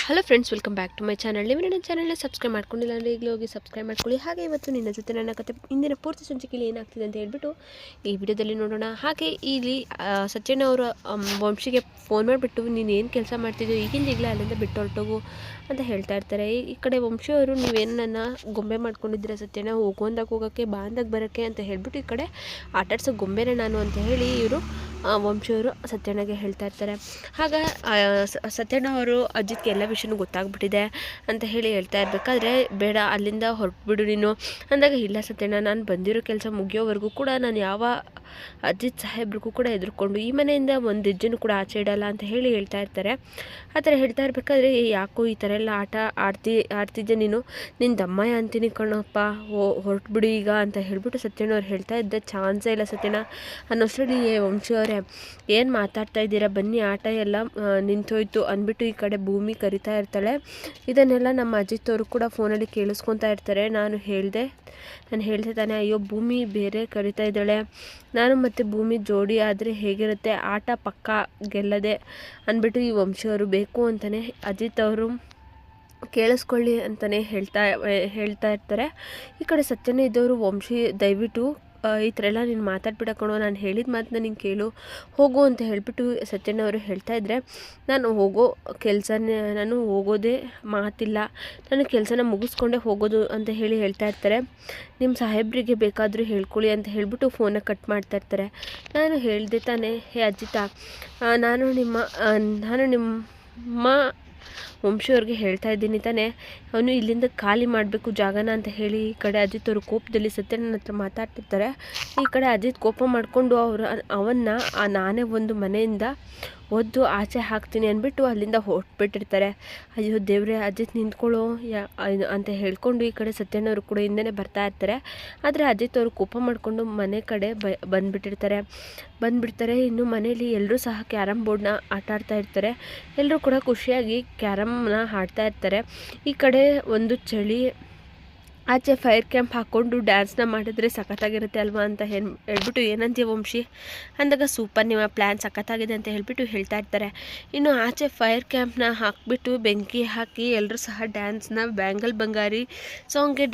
Hello friends, welcome back to my channel. ನೀವು ನನ್ನ ಚಾನಲ್ನ ಸಬ್ಸ್ಕ್ರೈಬ್ ಮಾಡ್ಕೊಂಡಿಲ್ಲ ಅಂದರೆ ಈಗಲೇ ಹೋಗಿ ಸಬ್ಸ್ಕ್ರೈಬ್ ಮಾಡ್ಕೊಳ್ಳಿ. ಹಾಗೆ ಇವತ್ತು ನಿನ್ನ ಜೊತೆ ನನ್ನ ಕತೆ ಇಂದಿನ ಪೂರ್ತಿ ಸಂಚಿಕೆಯಲ್ಲಿ ಏನಾಗ್ತಿದೆ ಅಂತ ಹೇಳ್ಬಿಟ್ಟು ಈ ವಿಡಿಯೋದಲ್ಲಿ ನೋಡೋಣ. ಹಾಗೆ ಇಲ್ಲಿ ಸತ್ಯಣ್ಣ ಅವರು ವಂಶಿಗೆ ಫೋನ್ ಮಾಡಿಬಿಟ್ಟು ನೀನು ಏನು ಕೆಲಸ ಮಾಡ್ತಿದ್ದೋ ಈಗಲೇ ಅಲ್ಲಿಂದ ಬಿಟ್ಟು ಹೊರಟೋಗು ಅಂತ ಹೇಳ್ತಾ ಇರ್ತಾರೆ. ಈ ಕಡೆ ವಂಶಿಯವರು ನೀವೇನು ನನ್ನ ಗೊಂಬೆ ಮಾಡ್ಕೊಂಡಿದ್ದೀರ ಸತ್ಯಣ್ಣ, ಹೋಗೋಂದಾಗ ಹೋಗೋಕ್ಕೆ ಬಾಂದಾಗ ಬರೋಕ್ಕೆ ಅಂತ ಹೇಳ್ಬಿಟ್ಟು ಈ ಕಡೆ ಆಟಾಡ್ಸೋ ಗೊಂಬೆನೇ ನಾನು ಅಂತ ಹೇಳಿ ಇವರು ವಂಶಿಯವರು ಸತ್ಯಣ್ಣಗೆ ಹೇಳ್ತಾ ಇರ್ತಾರೆ. ಆಗ ಸತ್ಯಣ್ಣ ಅವರು ಅಜಿತ್ಗೆ ಎಲ್ಲ ವಿಷಯನೂ ಗೊತ್ತಾಗ್ಬಿಟ್ಟಿದೆ ಅಂತ ಹೇಳಿ ಹೇಳ್ತಾ ಇರಬೇಕಾದ್ರೆ, ಬೇಡ ಅಲ್ಲಿಂದ ಹೊರಟ್ಬಿಡು ನೀನು ಅಂದಾಗ, ಇಲ್ಲ ಸತ್ಯಣ್ಣ, ನಾನು ಬಂದಿರೋ ಕೆಲಸ ಮುಗಿಯೋವರೆಗೂ ಕೂಡ ನಾನು ಯಾವ ಅಜಿತ್ ಸಾಹೇಬ್ರಿಗೂ ಕೂಡ ಎದುರ್ಕೊಂಡು ಈ ಮನೆಯಿಂದ ಒಂದು ಹೆಜ್ಜೆನೂ ಕೂಡ ಆಚೆ ಇಡಲ್ಲ ಅಂತ ಹೇಳಿ ಹೇಳ್ತಾ ಇರ್ತಾರೆ. ಆ ಥರ ಹೇಳ್ತಾ ಇರಬೇಕಾದ್ರೆ, ಯಾಕೋ ಈ ಥರ ಎಲ್ಲ ಆಟ ಆಡ್ತಿದ್ದೆ ನೀನು, ನಿನ್ನ ದಮ್ಮಯ್ಯ ಅಂತೀನಿ ಕಣಪ್ಪ, ಹೊರಟ್ಬಿಡು ಈಗ ಅಂತ ಹೇಳ್ಬಿಟ್ಟು ಸತ್ಯಣ್ಣವ್ರು ಹೇಳ್ತಾ ಇದ್ದೆ. ಚಾನ್ಸೇ ಇಲ್ಲ ಸತ್ಯಣ್ಣ ಅನ್ನೋಷ್ಟರಲ್ಲಿ, ವಂಶಿಯವರೇ ಏನು ಮಾತಾಡ್ತಾ ಇದ್ದೀರಾ, ಬನ್ನಿ ಆಟ ಎಲ್ಲ ನಿಂತೋಯ್ತು ಅಂದ್ಬಿಟ್ಟು ಈ ಕಡೆ ಭೂಮಿ ಕರಿತಾ ಇರ್ತಾಳೆ. ಇದನ್ನೆಲ್ಲ ನಮ್ಮ ಅಜಿತ್ ಅವರು ಕೂಡ ಫೋನಲ್ಲಿ ಕೇಳಿಸ್ಕೊತಾ ಇರ್ತಾರೆ. ನಾನು ಹೇಳಿದೆ ತಾನೇ, ಅಯ್ಯೋ ಭೂಮಿ ಬೇರೆ ಕರಿತಾ ಇದ್ದಾಳೆ, ನಾನು ಮತ್ತು ಭೂಮಿ ಜೋಡಿ ಆದರೆ ಹೇಗಿರುತ್ತೆ, ಆಟ ಪಕ್ಕ ಗೆಲ್ಲದೆ ಅಂದ್ಬಿಟ್ಟು ಈ ವಂಶಿಯವರು ಬೇಕು ಅಂತಲೇ ಅಜಿತ್ ಅವರು ಕೇಳಿಸ್ಕೊಳ್ಳಿ ಅಂತಲೇ ಹೇಳ್ತಾ ಇರ್ತಾರೆ. ಈ ಕಡೆ ಸತ್ಯನೇ ಇದ್ದವರು, ವಂಶಿ ದಯವಿಟ್ಟು ಈ ಥರ ಎಲ್ಲ ನೀನು ಮಾತಾಡ್ಬಿಡಕ್ಕಣೋ, ನಾನು ಹೇಳಿದ ಮಾತನ್ನ ನೀನು ಕೇಳು, ಹೋಗು ಅಂತ ಹೇಳಿಬಿಟ್ಟು ಸತ್ಯಣ್ಣವರು ಹೇಳ್ತಾ ಇದ್ದರೆ, ನಾನು ಹೋಗೋದೇ ಮಾತಿಲ್ಲ, ನಾನು ಕೆಲಸನ ಮುಗಿಸ್ಕೊಂಡೇ ಹೋಗೋದು ಅಂತ ಹೇಳಿ ಹೇಳ್ತಾ ಇರ್ತಾರೆ. ನಿಮ್ಮ ಸಾಹೇಬ್ರಿಗೆ ಬೇಕಾದರೂ ಹೇಳ್ಕೊಳ್ಳಿ ಅಂತ ಹೇಳಿಬಿಟ್ಟು ಫೋನ ಕಟ್ ಮಾಡ್ತಾ ಇರ್ತಾರೆ. ನಾನು ಹೇಳಿದೆ ತಾನೇ, ಹೇ ಅಜಿತ, ನಾನು ನಿಮ್ಮ ವಂಶಿಯವ್ರಿಗೆ ಹೇಳ್ತಾ ಇದ್ದೀನಿ ತಾನೇ, ಅವನು ಇಲ್ಲಿಂದ ಖಾಲಿ ಮಾಡಬೇಕು ಜಾಗನ ಅಂತ ಹೇಳಿ ಈ ಕಡೆ ಅಜಿತ್ ಅವರು ಕೋಪದಲ್ಲಿ ಸತ್ಯನ ಹತ್ರ ಮಾತಾಡ್ತಿರ್ತಾರೆ. ಈ ಕಡೆ ಅಜಿತ್ ಕೋಪ ಮಾಡಿಕೊಂಡು ಅವನ್ನ ನಾನೇ ಒಂದು ಮನೆಯಿಂದ ಒದ್ದು ಆಚೆ ಹಾಕ್ತೀನಿ ಅಂದ್ಬಿಟ್ಟು ಅಲ್ಲಿಂದ ಹೊರಟ್ಬಿಟ್ಟಿರ್ತಾರೆ. ಅಯ್ಯೋ ದೇವ್ರೆ, ಅಜಿತ್ ನಿಂತ್ಕೊಳ್ಳೋ ಅಂತ ಹೇಳ್ಕೊಂಡು ಈ ಕಡೆ ಸತ್ಯಣ್ಣವರು ಕೂಡ ಹಿಂದೆನೇ ಬರ್ತಾ ಇರ್ತಾರೆ. ಆದರೆ ಅಜಿತ್ ಅವರು ಕೋಪ ಮಾಡಿಕೊಂಡು ಮನೆ ಕಡೆ ಬಂದುಬಿಡ್ತಾರೆ. ಇನ್ನು ಮನೇಲಿ ಎಲ್ಲರೂ ಸಹ ಕ್ಯಾರಮ್ ಬೋರ್ಡ್ನ ಆಟ ಆಡ್ತಾ ಇರ್ತಾರೆ. ಎಲ್ಲರೂ ಕೂಡ ಖುಷಿಯಾಗಿ ಕ್ಯಾರಮ್ನ ಆಡ್ತಾ ಇರ್ತಾರೆ. ಈ ಕಡೆ ಒಂದು ಚಳಿ, ಆಚೆ ಫೈರ್ ಕ್ಯಾಂಪ್ ಹಾಕ್ಕೊಂಡು ಡ್ಯಾನ್ಸ್ನ ಮಾಡಿದ್ರೆ ಸಖತ್ತಾಗಿರುತ್ತೆ ಅಲ್ವಾ ಅಂತ ಹೇಳ್ಬಿಟ್ಟು, ಏನಂತೀಯ ವಂಶಿ ಅಂದಾಗ, ಸೂಪರ್, ನಿಮ್ಮ ಪ್ಲ್ಯಾನ್ ಸಖತ್ತಾಗಿದೆ ಅಂತ ಹೇಳ್ಬಿಟ್ಟು ಹೇಳ್ತಾ ಇರ್ತಾರೆ. ಇನ್ನು ಆಚೆ ಫೈರ್ ಕ್ಯಾಂಪ್ನ ಹಾಕಿಬಿಟ್ಟು ಬೆಂಕಿ ಹಾಕಿ ಎಲ್ಲರೂ ಸಹ ಡ್ಯಾನ್ಸ್ನ ಬ್ಯಾಂಗಲ್ ಬಂಗಾರಿ ಸಾಂಗ್ಗೆ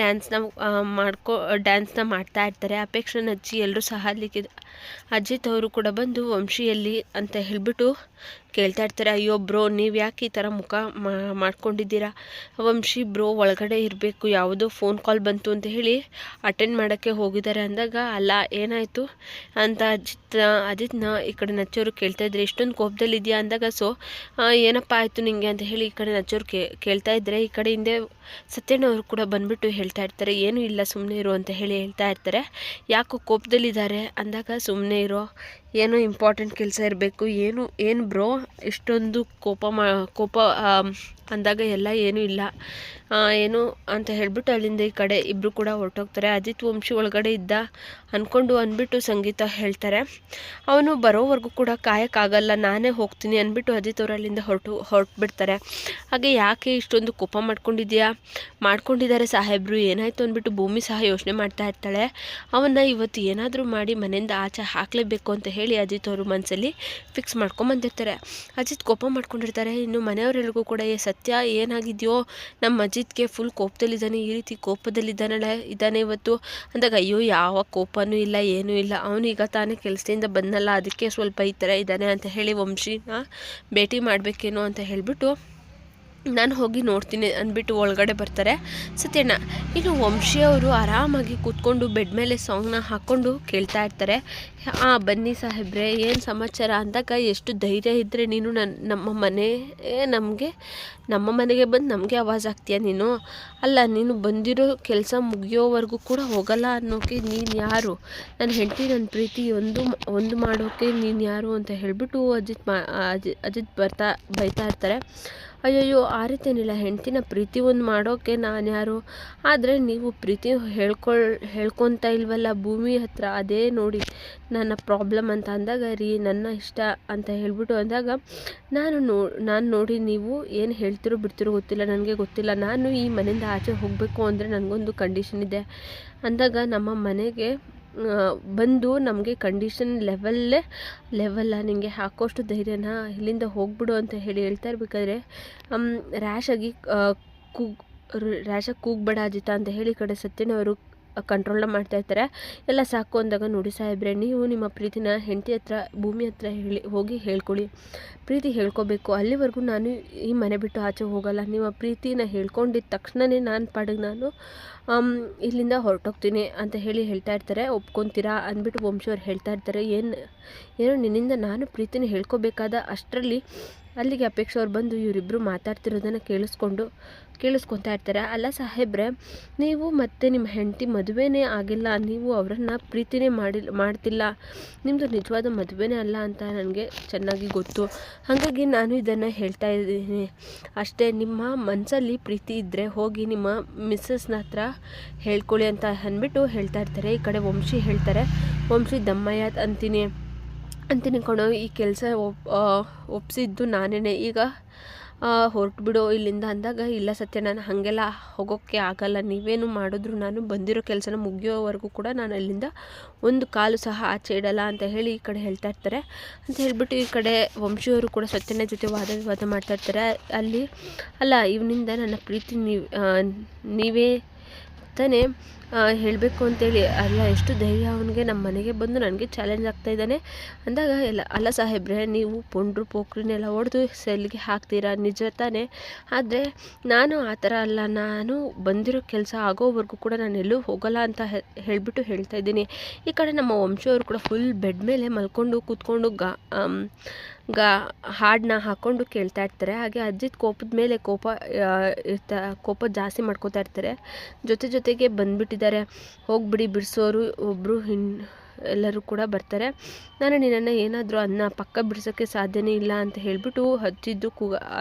ಡ್ಯಾನ್ಸ್ನ ಮಾಡ್ತಾ ಇರ್ತಾರೆ. ಅಪೇಕ್ಷೆ ನಚ್ಚಿ ಎಲ್ಲರೂ ಸಹ ಅಲ್ಲಿಗೆ ಅಜಿತ್ ಅವರು ಕೂಡ ಬಂದು ವಂಶಿಯಲ್ಲಿ ಅಂತ ಹೇಳ್ಬಿಟ್ಟು ಕೇಳ್ತಾ ಇರ್ತಾರೆ. ಅಯ್ಯೋ ಬ್ರೋ, ನೀವು ಯಾಕೆ ಈ ಥರ ಮುಖ ಮಾಡ್ಕೊಂಡಿದ್ದೀರಾ, ವಂಶಿ ಬ್ರೋ ಒಳಗಡೆ ಇರಬೇಕು, ಯಾವುದೋ ಫೋನ್ ಕಾಲ್ ಬಂತು ಅಂತ ಹೇಳಿ ಅಟೆಂಡ್ ಮಾಡೋಕ್ಕೆ ಹೋಗಿದ್ದಾರೆ ಅಂದಾಗ, ಅಲ್ಲ ಏನಾಯಿತು ಅಂತ ಅಜಿತ್ನ ಈ ಕಡೆ ನಚ್ಚೋರು ಕೇಳ್ತಾ ಇದ್ರೆ, ಎಷ್ಟೊಂದು ಕೋಪದಲ್ಲಿದೆಯಾ ಅಂದಾಗ, ಏನಪ್ಪ ಆಯಿತು ನಿಂಗೆ ಅಂತ ಹೇಳಿ ಈ ಕಡೆ ನಚ್ಚೋರು ಕೇಳ್ತಾ ಇದ್ದರೆ, ಈ ಕಡೆ ಹಿಂದೆ ಸತ್ಯಣ್ಣವರು ಕೂಡ ಬಂದ್ಬಿಟ್ಟು ಹೇಳ್ತಾ ಇರ್ತಾರೆ, ಏನೂ ಇಲ್ಲ ಸುಮ್ಮನೆ ಇರು ಅಂತ ಹೇಳಿ ಹೇಳ್ತಾ ಇರ್ತಾರೆ. ಯಾಕೋ ಕೋಪದಲ್ಲಿದ್ದಾರೆ ಅಂದಾಗ, ಸುಮ್ಮನೆ ಇರೋ, ಏನೋ ಇಂಪಾರ್ಟೆಂಟ್ ಕೆಲಸ ಇರಬೇಕು, ಏನು ಬ್ರೋ ಇಷ್ಟೊಂದು ಕೋಪ ಅಂದಾಗ, ಎಲ್ಲ ಏನೂ ಇಲ್ಲ ಏನು ಅಂತ ಹೇಳ್ಬಿಟ್ಟು ಅಲ್ಲಿಂದ ಈ ಕಡೆ ಇಬ್ಬರು ಕೂಡ ಹೊರಟೋಗ್ತಾರೆ. ಅಜಿತ್ ವಂಶಿ ಒಳಗಡೆ ಇದ್ದ ಅಂದ್ಬಿಟ್ಟು ಸಂಗೀತ ಹೇಳ್ತಾರೆ. ಅವನು ಬರೋವರೆಗೂ ಕೂಡ ಕಾಯಕ್ಕಾಗಲ್ಲ, ನಾನೇ ಹೋಗ್ತೀನಿ ಅಂದ್ಬಿಟ್ಟು ಅಜಿತ್ ಅವರು ಅಲ್ಲಿಂದ ಹೊರಟುಬಿಡ್ತಾರೆ. ಹಾಗೆ ಯಾಕೆ ಇಷ್ಟೊಂದು ಕೋಪ ಮಾಡ್ಕೊಂಡಿದ್ದಾರೆ ಸಾಹೇಬರು, ಏನಾಯಿತು ಅಂದ್ಬಿಟ್ಟು ಭೂಮಿ ಸಹ ಯೋಚನೆ ಮಾಡ್ತಾ ಇರ್ತಾಳೆ. ಅವನ್ನ ಇವತ್ತು ಏನಾದರೂ ಮಾಡಿ ಮನೆಯಿಂದ ಆಚೆ ಹಾಕಲೇಬೇಕು ಅಂತ ಹೇಳಿ ಅಜಿತ್ ಅವರು ಮನಸ್ಸಲ್ಲಿ ಫಿಕ್ಸ್ ಮಾಡ್ಕೊಂಬಂದಿರ್ತಾರೆ. ಅಜಿತ್ ಕೋಪ ಮಾಡ್ಕೊಂಡಿರ್ತಾರೆ. ಇನ್ನು ಮನೆಯವರೆಲ್ಲರಿಗೂ ಕೂಡ, ಸತ್ಯ ಏನಾಗಿದೆಯೋ, ನಮ್ಮ ಅಜಿತ್ಗೆ ಫುಲ್ ಕೋಪದಲ್ಲಿದ್ದಾನೆ, ಈ ರೀತಿ ಇದ್ದಾನೆ ಇವತ್ತು ಅಂದಾಗ, ಅಯ್ಯೋ ಯಾವ ಕೋಪನೂ ಇಲ್ಲ, ಏನೂ ಇಲ್ಲ, ಅವನು ಈಗ ತಾನೇ ಕೆಲಸದಿಂದ ಬಂದಲ್ಲ, ಅದಕ್ಕೆ ಸ್ವಲ್ಪ ಈ ಥರ ಇದ್ದಾನೆ ಅಂತ ಹೇಳಿ ವಂಶಿನ ಭೇಟಿ ಮಾಡಬೇಕೇನೋ ಅಂತ ಹೇಳಿಬಿಟ್ಟು ನಾನು ಹೋಗಿ ನೋಡ್ತೀನಿ ಅಂದ್ಬಿಟ್ಟು ಒಳಗಡೆ ಬರ್ತಾರೆ ಸತ್ಯಣ್ಣ. ಇನ್ನು ವಂಶಿಯವರು ಆರಾಮಾಗಿ ಕೂತ್ಕೊಂಡು ಬೆಡ್ ಮೇಲೆ ಸಾಂಗ್ನ ಹಾಕ್ಕೊಂಡು ಕೇಳ್ತಾ ಇರ್ತಾರೆ. ಬನ್ನಿ ಸಾಹೇಬ್ರೆ, ಏನು ಸಮಾಚಾರ ಅಂದಾಗ, ಎಷ್ಟು ಧೈರ್ಯ ಇದ್ದರೆ ನೀನು ನಮ್ಮ ಮನೆಗೆ ಬಂದು ನಮಗೆ ಆವಾಜ್ ಆಗ್ತೀಯ ನೀನು, ಅಲ್ಲ ನೀನು ಬಂದಿರೋ ಕೆಲಸ ಮುಗಿಯೋವರೆಗೂ ಕೂಡ ಹೋಗಲ್ಲ ಅನ್ನೋಕ್ಕೆ ನೀನು ಯಾರು, ನನ್ನ ಹೆಂಡತಿ ನನ್ನ ಪ್ರೀತಿ ಒಂದು ಮಾಡೋಕ್ಕೆ ನೀನು ಯಾರು ಅಂತ ಹೇಳ್ಬಿಟ್ಟು ಅಜಿತ್ ಬೈತಾ ಇರ್ತಾರೆ. ಅಯ್ಯಯ್ಯೋ, ಆ ರೀತಿಯೇನಿಲ್ಲ, ಹೆಂಡ್ತಿನ ಪ್ರೀತಿ ಒಂದು ಮಾಡೋಕ್ಕೆ ನಾನು ಯಾರು, ಆದರೆ ನೀವು ಪ್ರೀತಿ ಹೇಳ್ಕೊತಾ ಇಲ್ವಲ್ಲ ಭೂಮಿ ಹತ್ರ, ಅದೇ ನೋಡಿ ನನ್ನ ಪ್ರಾಬ್ಲಮ್ ಅಂತ ಅಂದಾಗ, ನನ್ನ ಇಷ್ಟ ಅಂತ ಹೇಳ್ಬಿಟ್ಟು ಅಂದಾಗ, ನಾನು ನೋಡಿ ನೀವು ಏನು ಹೇಳ್ತಿರೋ ಬಿಡ್ತಿರೋ ಗೊತ್ತಿಲ್ಲ, ನನಗೆ ಗೊತ್ತಿಲ್ಲ, ನಾನು ಈ ಮನೆಯಿಂದ ಆಚೆ ಹೋಗಬೇಕು ಅಂದರೆ ನನಗೊಂದು ಕಂಡೀಷನ್ ಇದೆ ಅಂದಾಗ, ನಮ್ಮ ಮನೆಗೆ ಬಂದು ನಮಗೆ ಕಂಡೀಷನ್ ಲೆವೆಲ್ಲ ನಿನಗೆ ಹಾಕೋಷ್ಟು ಧೈರ್ಯನ ಇಲ್ಲಿಂದ ಹೋಗ್ಬಿಡು ಅಂತ ಹೇಳ್ತಾ ಇರಬೇಕಾದ್ರೆ ರ್ಯಾಶಾಗಿ ಕೂಗಬೇಡ ಅಜಿತ ಅಂತ ಹೇಳಿ ಕಡೆ ಸತ್ಯನವರು ಕಂಟ್ರೋಲ್ನ ಮಾಡ್ತಾಯಿರ್ತಾರೆ. ಎಲ್ಲ ಸಾಕು ಅಂದಾಗ, ನೋಡಿ ಸಾಹೇಬ್ರೆ, ನೀವು ನಿಮ್ಮ ಪ್ರೀತಿನ ಹೆಂಡತಿ ಹತ್ರ, ಭೂಮಿ ಹತ್ರ ಹೋಗಿ ಹೇಳ್ಕೊಳ್ಳಿ. ಪ್ರೀತಿ ಹೇಳ್ಕೊಬೇಕು. ಅಲ್ಲಿವರೆಗೂ ನಾನು ಈ ಮನೆ ಬಿಟ್ಟು ಆಚೆ ಹೋಗಲ್ಲ. ನಿಮ್ಮ ಪ್ರೀತಿನ ಹೇಳ್ಕೊಂಡಿದ್ದ ತಕ್ಷಣವೇ ನಾನು ಪಾಡಿಗೆ ನಾನು ಇಲ್ಲಿಂದ ಹೊರಟೋಗ್ತೀನಿ ಅಂತ ಹೇಳ್ತಾ ಇರ್ತಾರೆ. ಒಪ್ಕೊತೀರಾ ಅಂದ್ಬಿಟ್ಟು ವಂಶಿಯವ್ರು ಹೇಳ್ತಾ ಇರ್ತಾರೆ. ಏನೋ ನಿನ್ನಿಂದ ನಾನು ಪ್ರೀತಿನ ಹೇಳ್ಕೊಬೇಕಾದ ಅಷ್ಟರಲ್ಲಿ ಅಲ್ಲಿಗೆ ಅಪೇಕ್ಷೆ ಅವ್ರು ಬಂದು ಇವರಿಬ್ಬರು ಮಾತಾಡ್ತಿರೋದನ್ನು ಕೇಳಿಸ್ಕೊತಾ ಇರ್ತಾರೆ. ಅಲ್ಲ ಸಾಹೇಬ್ರೆ, ನೀವು ಮತ್ತೆ ನಿಮ್ಮ ಹೆಂಡತಿ ಮದುವೆನೇ ಆಗಿಲ್ಲ, ನೀವು ಅವರನ್ನು ಪ್ರೀತಿನೇ ಮಾಡ್ತಿಲ್ಲ, ನಿಮ್ಮದು ನಿಜವಾದ ಮದುವೆನೇ ಅಲ್ಲ ಅಂತ ನನಗೆ ಚೆನ್ನಾಗಿ ಗೊತ್ತು. ಹಾಗಾಗಿ ನಾನು ಇದನ್ನು ಹೇಳ್ತಾ ಇದ್ದೀನಿ ಅಷ್ಟೇ. ನಿಮ್ಮ ಮನಸ್ಸಲ್ಲಿ ಪ್ರೀತಿ ಇದ್ದರೆ ಹೋಗಿ ನಿಮ್ಮ ಮಿಸ್ಸಸ್ನ ಹತ್ರ ಹೇಳ್ಕೊಳ್ಳಿ ಅಂತ ಅಂದ್ಬಿಟ್ಟು ಹೇಳ್ತಾ ಇರ್ತಾರೆ. ಈ ಕಡೆ ವಂಶಿ ಹೇಳ್ತಾರೆ, ವಂಶಿ ದಮ್ಮಯ್ಯ ಅಂತೀನಿ ಕಣೋ, ಈ ಕೆಲಸ ಒಪ್ಪಿಸಿದ್ದು ನಾನೇ, ಈಗ ಹೊರಟುಬಿಡು ಇಲ್ಲಿಂದ ಅಂದಾಗ, ಇಲ್ಲ ಸತ್ಯ, ನಾನು ಹಾಗೆಲ್ಲ ಹೋಗೋಕ್ಕೆ ಆಗಲ್ಲ, ನೀವೇನು ಮಾಡಿದ್ರು ನಾನು ಬಂದಿರೋ ಕೆಲಸನ ಮುಗಿಯೋವರೆಗೂ ಕೂಡ ನಾನು ಅಲ್ಲಿಂದ ಒಂದು ಕಾಲು ಸಹ ಆಚೆ ಇಡಲ್ಲ ಅಂತ ಹೇಳಿ ಈ ಕಡೆ ಹೇಳ್ತಾ ಇರ್ತಾರೆ. ಅಂತ ಹೇಳ್ಬಿಟ್ಟು ಈ ಕಡೆ ವಂಶಿಯವರು ಕೂಡ ಸತ್ಯನ ಜೊತೆ ವಾದ ವಿವಾದ ಮಾಡ್ತಾ ಇರ್ತಾರೆ. ಅಲ್ಲ ಇವನಿಂದ ನನ್ನ ಪ್ರೀತಿ ನೀವೇ ತಾನೇ ಹೇಳಬೇಕು ಅಂತೇಳಿ, ಅಲ್ಲ ಎಷ್ಟು ಧೈರ್ಯ ಅವನಿಗೆ ನಮ್ಮ ಮನೆಗೆ ಬಂದು ನನಗೆ ಚಾಲೆಂಜ್ ಆಗ್ತಾಯಿದ್ದಾನೆ ಅಂದಾಗ, ಅಲ್ಲ ಸಾಹೇಬ್ರೆ, ನೀವು ಪೊಂಡ್ರು ಪೋಖ್ರಿನೆಲ್ಲ ಹೊಡೆದು ಸೆಲ್ಗೆ ಹಾಕ್ತೀರಾ ನಿಜ ತಾನೇ, ಆದರೆ ನಾನು ಆ ಥರ ಅಲ್ಲ, ನಾನು ಬಂದಿರೋ ಕೆಲಸ ಆಗೋವರೆಗೂ ಕೂಡ ನಾನು ಎಲ್ಲೂ ಹೋಗಲ್ಲ ಅಂತ ಹೇಳ್ಬಿಟ್ಟು ಹೇಳ್ತಾ ಇದ್ದೀನಿ. ಈ ಕಡೆ ನಮ್ಮ ವಂಶಿಯವರು ಕೂಡ ಫುಲ್ ಬೆಡ್ ಮೇಲೆ ಕೂತ್ಕೊಂಡು ಹಾಡನ್ನ ಹಾಕ್ಕೊಂಡು ಕೇಳ್ತಾ ಇರ್ತಾರೆ. ಹಾಗೆ ಅಜಿತ್ ಕೋಪದ ಮೇಲೆ ಕೋಪ ಜಾಸ್ತಿ ಮಾಡ್ಕೋತಾ ಇರ್ತಾರೆ. ಜೊತೆಗೆ ಬಂದುಬಿಟ್ಟಿದ್ದಾರೆ. ಹೋಗ್ಬಿಡಿ, ಬಿಡಿಸೋರು ಒಬ್ಬರು ಎಲ್ಲರೂ ಕೂಡ ಬರ್ತಾರೆ. ನಾನು ನಿನ್ನನ್ನು ಏನಾದರೂ ಅದನ್ನ ಪಕ್ಕ ಬಿಡಿಸೋಕ್ಕೆ ಸಾಧ್ಯನೇ ಇಲ್ಲ ಅಂತ ಹೇಳಿಬಿಟ್ಟು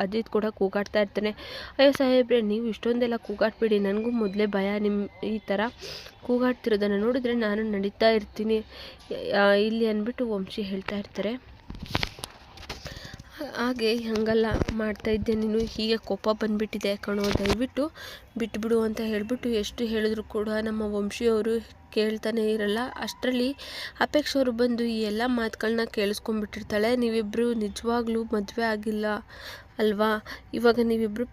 ಅಜಿತ್ ಕೂಡ ಕೂಗಾಡ್ತಾ ಇರ್ತಾನೆ. ಅಯ್ಯೋ ಸಾಹೇಬ್ರೆ, ನೀವು ಇಷ್ಟೊಂದೆಲ್ಲ ಕೂಗಾಡ್ಬೇಡಿ, ನನಗೂ ಮೊದಲೇ ಭಯ, ನಿಮ್ಮ ಈ ಥರ ಕೂಗಾಡ್ತಿರೋದನ್ನು ನೋಡಿದ್ರೆ ನಾನು ನಡೀತಾ ಇರ್ತೀನಿ ಇಲ್ಲಿ ಅಂದ್ಬಿಟ್ಟು ವಂಶಿ ಹೇಳ್ತಾ ಇರ್ತಾರೆ. ಹಾಗೆ ಹಾಗಲ್ಲ ಮಾಡ್ತಾಯಿದ್ದೆ ನೀನು, ಹೀಗೆ ಕೋಪ ಬಂದುಬಿಟ್ಟಿದೆ ಕಣೋ, ದಯವಿಟ್ಟು ಬಿಟ್ಬಿಡು ಅಂತ ಹೇಳಿಬಿಟ್ಟು ಎಷ್ಟು ಹೇಳಿದ್ರು ಕೂಡ ನಮ್ಮ ವಂಶಿಯವರು ಕೇಳ್ತಾನೆ ಇರಲ್ಲ. ಅಷ್ಟರಲ್ಲಿ ಅಪೇಕ್ಷೆ ಅವರು ಬಂದು ಈ ಎಲ್ಲ ಮಾತುಗಳನ್ನ ಕೇಳಿಸ್ಕೊಂಡ್ಬಿಟ್ಟಿರ್ತಾಳೆ. ನೀವಿಬ್ಬರು ನಿಜವಾಗ್ಲೂ ಮದುವೆ ಆಗಿಲ್ಲ ಅಲ್ವಾ, ಇವಾಗ ನೀವಿಬ್ಬರು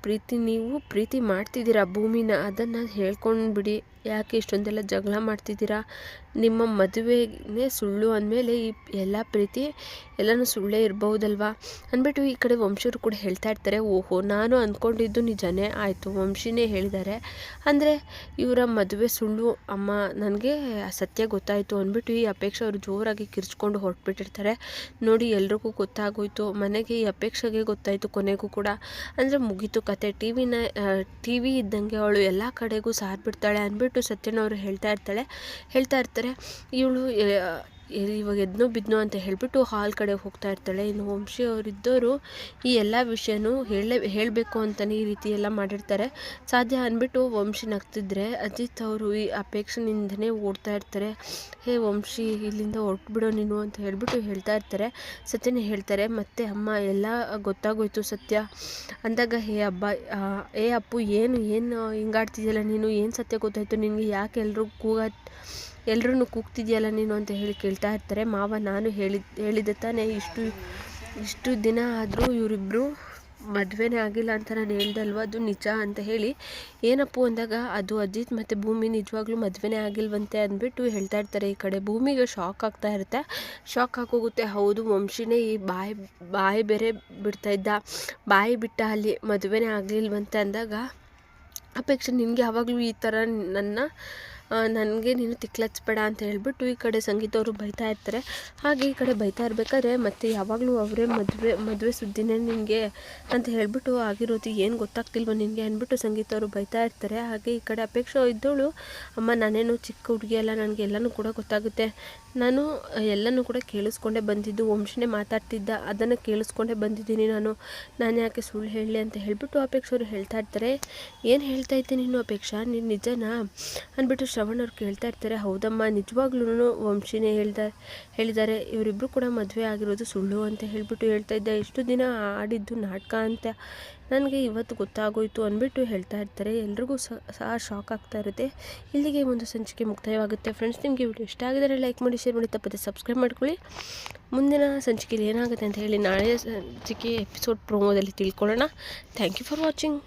ಪ್ರೀತಿ ಮಾಡ್ತಿದ್ದೀರಾ ಭೂಮಿನ, ಅದನ್ನು ಹೇಳ್ಕೊಂಡ್ಬಿಡಿ, ಯಾಕೆ ಇಷ್ಟೊಂದೆಲ್ಲ ಜಗಳ ಮಾಡ್ತಿದ್ದೀರಾ, ನಿಮ್ಮ ಮದುವೆನೇ ಸುಳ್ಳು ಅಂದಮೇಲೆ ಈ ಎಲ್ಲ ಪ್ರೀತಿ ಎಲ್ಲನೂ ಸುಳ್ಳೇ ಇರಬಹುದಲ್ವಾ ಅಂದ್ಬಿಟ್ಟು ಈ ಕಡೆ ವಂಶಿಯವರು ಕೂಡ ಹೇಳ್ತಾ ಇರ್ತಾರೆ. ಓಹೋ, ನಾನು ಅಂದ್ಕೊಂಡಿದ್ದು ನಿಜನೇ ಆಯಿತು, ವಂಶಿನೇ ಹೇಳಿದ್ದಾರೆ ಅಂದರೆ ಇವರ ಮದುವೆ ಸುಳ್ಳು ಅಮ್ಮ, ನನಗೆ ಸತ್ಯ ಗೊತ್ತಾಯಿತು ಅಂದ್ಬಿಟ್ಟು ಈ ಅಪೇಕ್ಷೆ ಅವರು ಜೋರಾಗಿ ಕಿರ್ಚ್ಕೊಂಡು ಹೊರಟ್ಬಿಟ್ಟಿರ್ತಾರೆ. ನೋಡಿ, ಎಲ್ರಿಗೂ ಗೊತ್ತಾಗೋಯ್ತು, ಮನೆಗೆ ಈ ಅಪೇಕ್ಷೆಗೆ ಗೊತ್ತಾಯಿತು ಕೊನೆಗೂ ಕೂಡ, ಅಂದರೆ ಮುಗೀತು ಕತೆ, ಟಿವಿ ಇದ್ದಂಗೆ ಅವಳು ಎಲ್ಲ ಕಡೆಗೂ ಸಾರ್ಬಿಡ್ತಾಳೆ ಅಂದ್ಬಿಟ್ಟು ಸತ್ಯನವರು ಹೇಳ್ತಾ ಇರ್ತಾರೆ. ಇವಳು ಇವಾಗ ಎದ್ನೋ ಬಿದ್ನೋ ಅಂತ ಹೇಳಿಬಿಟ್ಟು ಹಾಲ್ ಕಡೆ ಹೋಗ್ತಾ ಇರ್ತಾಳೆ. ಇನ್ನು ವಂಶಿ ಅವರಿದ್ದವರು ಈ ಎಲ್ಲ ವಿಷಯನೂ ಹೇಳಬೇಕು ಅಂತಲೇ ಈ ರೀತಿ ಎಲ್ಲ ಮಾಡಿರ್ತಾರೆ. ಸಾಧ್ಯ ಅಂದ್ಬಿಟ್ಟು ವಂಶಿ ನಗ್ತಿದ್ರೆ ಅಜಿತ್ ಅವರು ಈ ಅಪೇಕ್ಷೆಯಿಂದನೇ ಓಡ್ತಾ ಇರ್ತಾರೆ. ಹೇ ವಂಶಿ, ಇಲ್ಲಿಂದ ಹೊರಟ್ಬಿಡೋ ನೀನು ಅಂತ ಹೇಳಿಬಿಟ್ಟು ಹೇಳ್ತಾ ಇರ್ತಾರೆ. ಸತ್ಯನೇ ಹೇಳ್ತಾರೆ, ಮತ್ತೆ ಅಮ್ಮ ಎಲ್ಲ ಗೊತ್ತಾಗೋಯ್ತು ಸತ್ಯ ಅಂದಾಗ, ಹೇ ಅಪ್ಪು, ಏನು ಹಿಂಗಾಡ್ತಿದ್ಯಲ್ಲ ನೀನು, ಏನು ಸತ್ಯ ಗೊತ್ತಾಯಿತು ನಿನಗೆ, ಯಾಕೆ ಎಲ್ಲರೂ ಕೂಗ್ತಿದ್ಯಲ್ಲ ನೀನು ಅಂತ ಹೇಳಿ ಕೇಳ್ತಾ ಇರ್ತಾರೆ. ಮಾವ, ನಾನು ಹೇಳಿದ್ದೆ ತಾನೇ, ಇಷ್ಟು ದಿನ ಆದರೂ ಇವರಿಬ್ಬರು ಮದುವೆನೇ ಆಗಿಲ್ಲ ಅಂತ ನಾನು ಹೇಳ್ದಲ್ವ, ಅದು ನಿಜ ಅಂತ ಹೇಳಿ. ಏನಪ್ಪು ಅಂದಾಗ, ಅದು ಅಜಿತ್ ಮತ್ತು ಭೂಮಿ ನಿಜವಾಗ್ಲೂ ಮದುವೆನೇ ಆಗಿಲ್ವಂತೆ ಅಂದ್ಬಿಟ್ಟು ಹೇಳ್ತಾ ಇರ್ತಾರೆ. ಈ ಕಡೆ ಭೂಮಿಗೆ ಶಾಕ್ ಆಗ್ತಾ ಇರುತ್ತೆ. ಶಾಕ್ ಆಗೋಗುತ್ತೆ. ಹೌದು, ವಂಶಿನೇ ಈ ಬಾಯಿ ಬೇರೆ ಬಿಡ್ತಾ ಇದ್ದ, ಬಾಯಿ ಬಿಟ್ಟ ಅಲ್ಲಿ ಮದುವೆನೇ ಆಗಲಿಲ್ವಂತೆ ಅಂದಾಗ, ಅಪೇಕ್ಷೆ ನಿನಗೆ ಯಾವಾಗಲೂ ಈ ಥರ ನನಗೆ ನೀನು ತಿಕ್ಲಚ್ಬೇಡ ಅಂತ ಹೇಳ್ಬಿಟ್ಟು ಈ ಕಡೆ ಸಂಗೀತ ಅವರು ಬೈತಾ ಇರ್ತಾರೆ. ಹಾಗೆ ಈ ಕಡೆ ಬೈತಾ ಇರಬೇಕಾದ್ರೆ ಮತ್ತೆ ಯಾವಾಗಲೂ ಅವರೇ ಮದುವೆ ಸುದ್ದಿನೇ ನಿನಗೆ ಅಂತ ಹೇಳ್ಬಿಟ್ಟು ಆಗಿರೋದು ಏನು ಗೊತ್ತಾಗ್ತಿಲ್ವ ನಿನಗೆ ಅಂದ್ಬಿಟ್ಟು ಸಂಗೀತ ಅವರು ಬೈತಾ ಇರ್ತಾರೆ. ಹಾಗೆ ಈ ಕಡೆ ಅಪೇಕ್ಷೆ ಇದ್ದವಳು, ಅಮ್ಮ ನಾನೇನು ಚಿಕ್ಕ ಹುಡುಗಿ ಅಲ್ಲ, ನನಗೆ ಎಲ್ಲನೂ ಕೂಡ ಗೊತ್ತಾಗುತ್ತೆ, ನಾನು ಎಲ್ಲನೂ ಕೂಡ ಕೇಳಿಸ್ಕೊಂಡೇ ಬಂದಿದ್ದು, ವಂಶಿನೇ ಮಾತಾಡ್ತಿದ್ದ ಅದನ್ನು ಕೇಳಿಸ್ಕೊಂಡೇ ಬಂದಿದ್ದೀನಿ ನಾನು ಯಾಕೆ ಸುಳ್ಳು ಹೇಳಲಿ ಅಂತ ಹೇಳಿಬಿಟ್ಟು ಅಪೇಕ್ಷ ಅವರು ಹೇಳ್ತಾ ಇರ್ತಾರೆ. ಏನು ಹೇಳ್ತಾ ಇದ್ದೆ ನೀನು ಅಪೇಕ್ಷಾ, ನೀನು ನಿಜನಾ ಅಂದ್ಬಿಟ್ಟು ಶ್ರವಣ್ ಅವ್ರು ಕೇಳ್ತಾ ಇರ್ತಾರೆ. ಹೌದಮ್ಮ, ನಿಜವಾಗ್ಲೂ ವಂಶಿನೇ ಹೇಳಿದ್ದಾರೆ, ಇವರಿಬ್ಬರು ಕೂಡ ಮದುವೆ ಆಗಿರೋದು ಸುಳ್ಳು ಅಂತ ಹೇಳಿಬಿಟ್ಟು ಹೇಳ್ತಾ ಇದ್ದೆ. ಇಷ್ಟು ದಿನ ಆಡಿದ್ದು ನಾಟಕ ಅಂತ ನನಗೆ ಇವತ್ತು ಗೊತ್ತಾಗೋಯ್ತು ಅಂದ್ಬಿಟ್ಟು ಹೇಳ್ತಾ ಇರ್ತಾರೆ. ಎಲ್ರಿಗೂ ಸಹ ಶಾಕ್ ಆಗ್ತಾ ಇರುತ್ತೆ. ಇಲ್ಲಿಗೆ ಒಂದು ಸಂಚಿಕೆ ಮುಕ್ತಾಯವಾಗುತ್ತೆ. ಫ್ರೆಂಡ್ಸ್, ನಿಮಗೆ ವಿಡಿಯೋ ಇಷ್ಟ ಆಗಿದರೆ ಲೈಕ್ ಮಾಡಿ, ಶೇರ್ ಮಾಡಿ, ತಪ್ಪದೆ ಸಬ್ಸ್ಕ್ರೈಬ್ ಮಾಡ್ಕೊಳ್ಳಿ. ಮುಂದಿನ ಸಂಚಿಕೆಯಲ್ಲಿ ಏನಾಗುತ್ತೆ ಅಂತ ಹೇಳಿ ನಾಳೆ ಸಂಚಿಕೆ ಎಪಿಸೋಡ್ ಪ್ರೋಮೋದಲ್ಲಿ ತಿಳ್ಕೊಳ್ಳೋಣ. Thank you for watching.